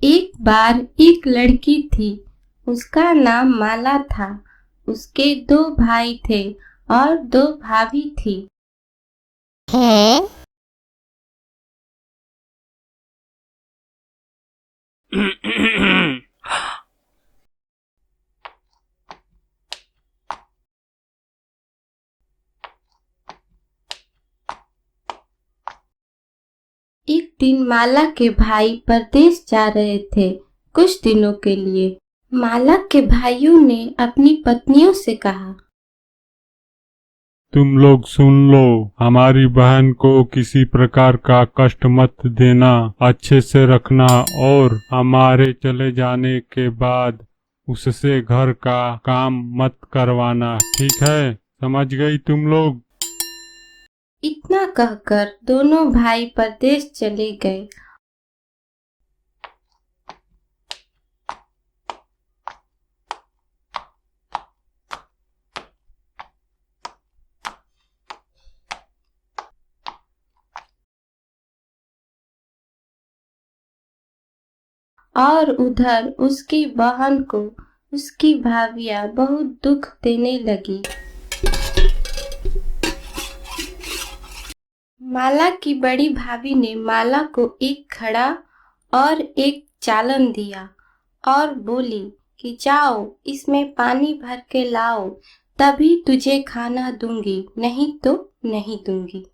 एक बार एक लड़की थी। उसका नाम माला था। उसके 2 भाई थे और 2 भाभी थी। हैं? एक दिन माला के भाई परदेश जा रहे थे कुछ दिनों के लिए। माला के भाइयों ने अपनी पत्नियों से कहा, तुम लोग सुन लो, हमारी बहन को किसी प्रकार का कष्ट मत देना, अच्छे से रखना और हमारे चले जाने के बाद उससे घर का काम मत करवाना, ठीक है? समझ गई तुम लोग? इतना कहकर दोनों भाई परदेश चले गए। और उधर उसकी बहन को उसकी भाभियां बहुत दुख देने लगी। माला की बड़ी भाभी ने माला को एक घड़ा और एक चालन दिया और बोली कि जाओ इसमें पानी भर के लाओ, तभी तुझे खाना दूंगी, नहीं तो नहीं दूंगी।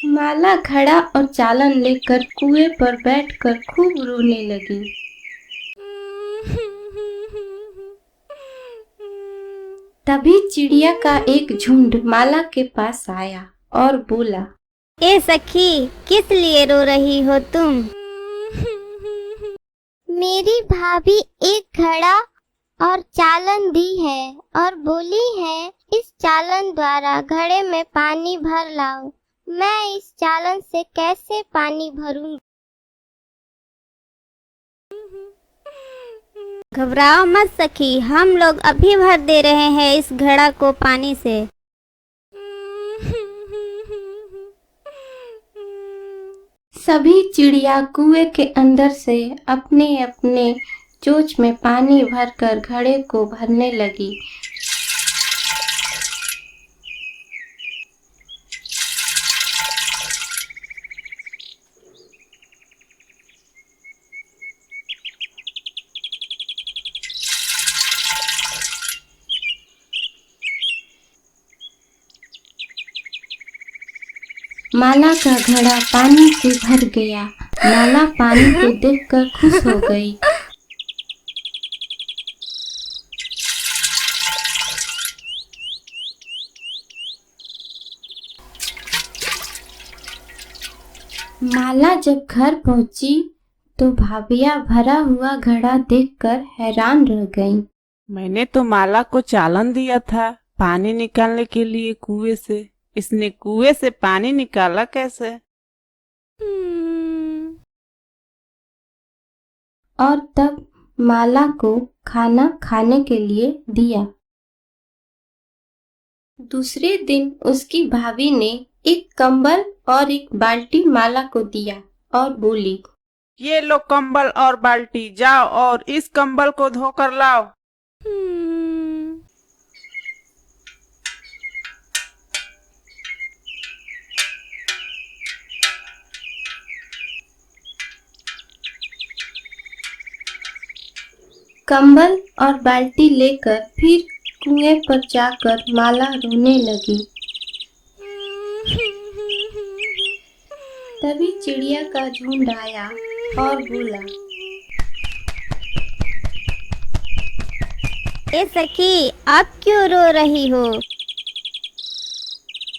माला घड़ा और चालन लेकर कुएं पर बैठकर खूब रोने लगी। तभी चिड़िया का एक झुंड माला के पास आया और बोला, ए सखी, किस लिए रो रही हो तुम? मेरी भाभी एक घड़ा और चालन दी है और बोली है इस चालन द्वारा घड़े में पानी भर लाओ। मैं इस चालन से कैसे पानी भरूंगी? घबराओ मत सखी, हम लोग अभी भर दे रहे हैं इस घड़ा को पानी से। सभी चिड़िया कुएं के अंदर से अपने अपने चोंच में पानी भरकर घड़े को भरने लगी। माला का घड़ा पानी से भर गया। माला पानी को देखकर खुश हो गई। माला जब घर पहुंची तो भाभियां भरा हुआ घड़ा देखकर हैरान रह गईं। मैंने तो माला को चालन दिया था पानी निकालने के लिए कुएं से। इसने कुएं से पानी निकाला कैसे? और तब माला को खाना खाने के लिए दिया। दूसरे दिन उसकी भाभी ने एक कंबल और एक बाल्टी माला को दिया और बोली, ये लो कंबल और बाल्टी, जाओ और इस कंबल को धोकर लाओ। कंबल और बाल्टी लेकर फिर कुएं पर जाकर माला रोने लगी। तभी चिड़िया का झुंड आया और बोला, ए सखी, आप क्यों रो रही हो?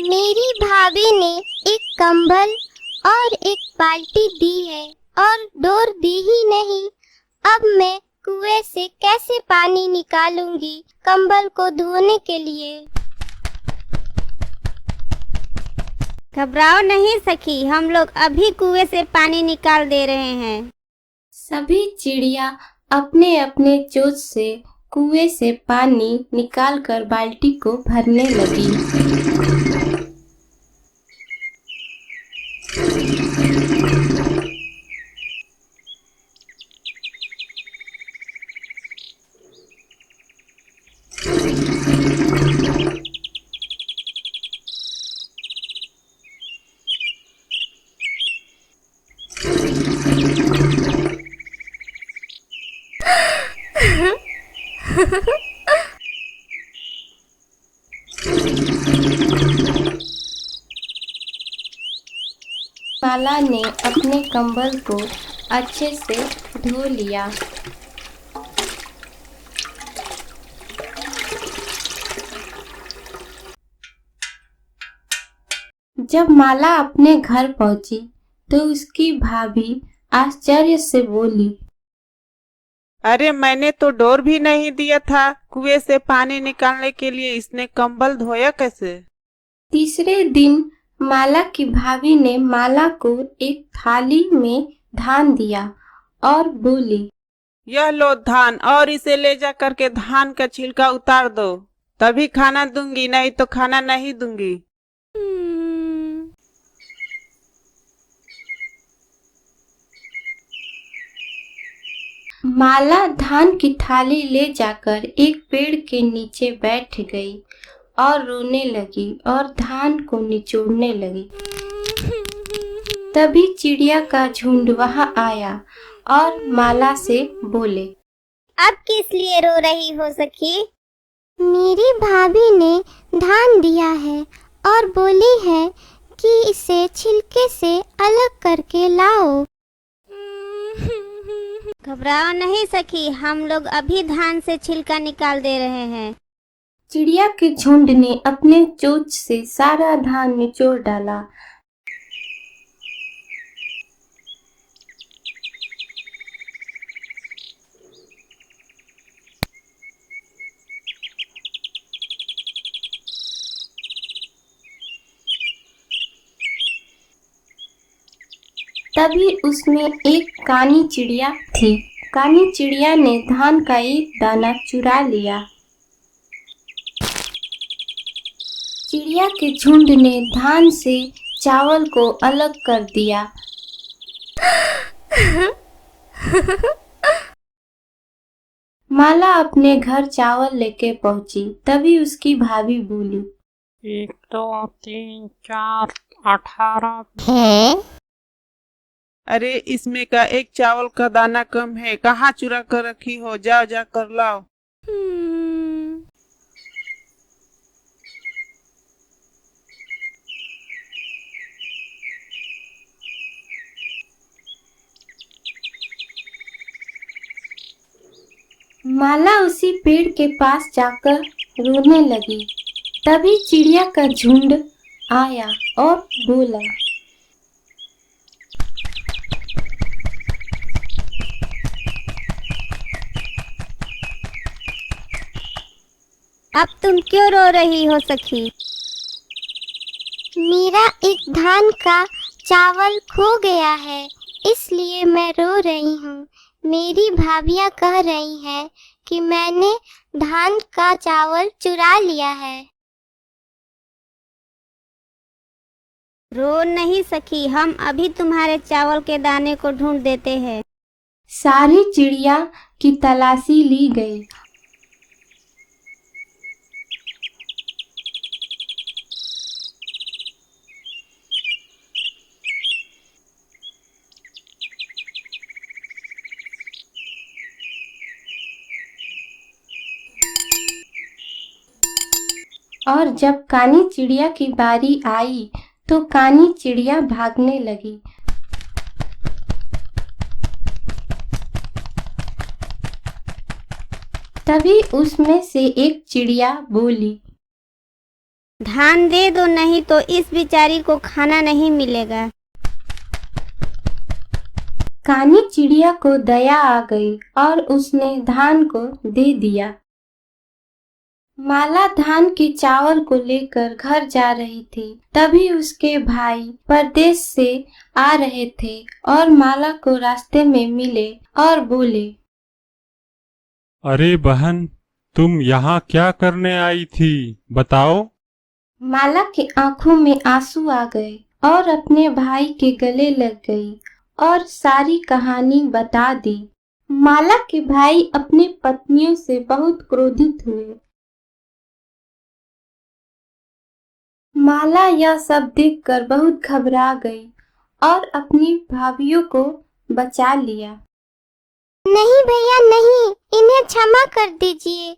मेरी भाभी ने एक कंबल और एक बाल्टी दी है और डोर दी ही नहीं। अब मैं कुएं से कैसे पानी निकालूंगी कंबल को धोने के लिए? घबराओ नहीं सखी, हम लोग अभी कुएं से पानी निकाल दे रहे हैं। सभी चिड़िया अपने अपने चोंच से कुएं से पानी निकालकर बाल्टी को भरने लगी। माला ने अपने कंबल को अच्छे से धो लिया। जब माला अपने घर पहुंची तो उसकी भाभी आश्चर्य से बोली, अरे मैंने तो डोर भी नहीं दिया था कुएं से पानी निकालने के लिए, इसने कंबल धोया कैसे? तीसरे दिन माला की भाभी ने माला को एक थाली में धान दिया और बोली, यह लो धान और इसे ले जा करके धान का छिलका उतार दो, तभी खाना दूंगी, नहीं तो खाना नहीं दूंगी। माला धान की थाली ले जाकर एक पेड़ के नीचे बैठ गई और रोने लगी और धान को निचोड़ने लगी। तभी चिड़िया का झुंड वहां आया और माला से बोले, अब किस लिए रो रही हो सखी? मेरी भाभी ने धान दिया है और बोली है कि इसे छिलके से अलग करके लाओ। घबराओ नहीं सखी, हम लोग अभी धान से छिलका निकाल दे रहे हैं। चिड़िया के झुंड ने अपने चोंच से सारा धान निचोड़ डाला। तभी उसमें एक कानी चिड़िया थी। कानी चिड़िया ने धान का एक दाना चुरा लिया। चिड़िया के झुंड ने धान से चावल को अलग कर दिया। माला अपने घर चावल लेके पहुंची। तभी उसकी भाभी बोली, 1 2 3 4 18 है? अरे इसमें का एक चावल का दाना कम है, कहाँ चुरा कर रखी हो? जाओ जा कर लाओ। माला उसी पेड़ के पास जाकर रोने लगी। तभी चिड़िया का झुंड आया और बोला, अब तुम क्यों रो रही हो सखी? मेरा एक धान का चावल खो गया है, इसलिए मैं रो रही हूँ। मेरी भाभियाँ कह रही हैं कि मैंने धान का चावल चुरा लिया है। रो नहीं सखी, हम अभी तुम्हारे चावल के दाने को ढूंढ देते हैं। सारी चिड़िया की तलाशी ली गई। और जब कानी चिड़िया की बारी आई तो कानी चिड़िया भागने लगी। तभी उसमें से एक चिड़िया बोली, धान दे दो, नहीं तो इस बेचारी को खाना नहीं मिलेगा। कानी चिड़िया को दया आ गई और उसने धान को दे दिया। माला धान के चावल को लेकर घर जा रही थी। तभी उसके भाई परदेश से आ रहे थे और माला को रास्ते में मिले और बोले, अरे बहन, तुम यहाँ क्या करने आई थी, बताओ। माला के आंखों में आंसू आ गए और अपने भाई के गले लग गई और सारी कहानी बता दी। माला के भाई अपने पत्नियों से बहुत क्रोधित हुए। माला यह सब देखकर बहुत घबरा गई और अपनी भाभीयों को बचा लिया। नहीं भैया नहीं, इन्हें क्षमा कर दीजिए।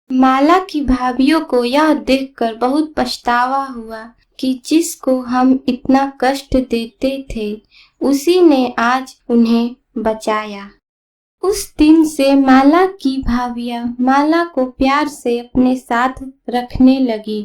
माला की भाभीयों को यह देखकर बहुत पछतावा हुआ कि जिसको हम इतना कष्ट देते थे उसी ने आज उन्हें बचाया। उस दिन से माला की भाभियां माला को प्यार से अपने साथ रखने लगी।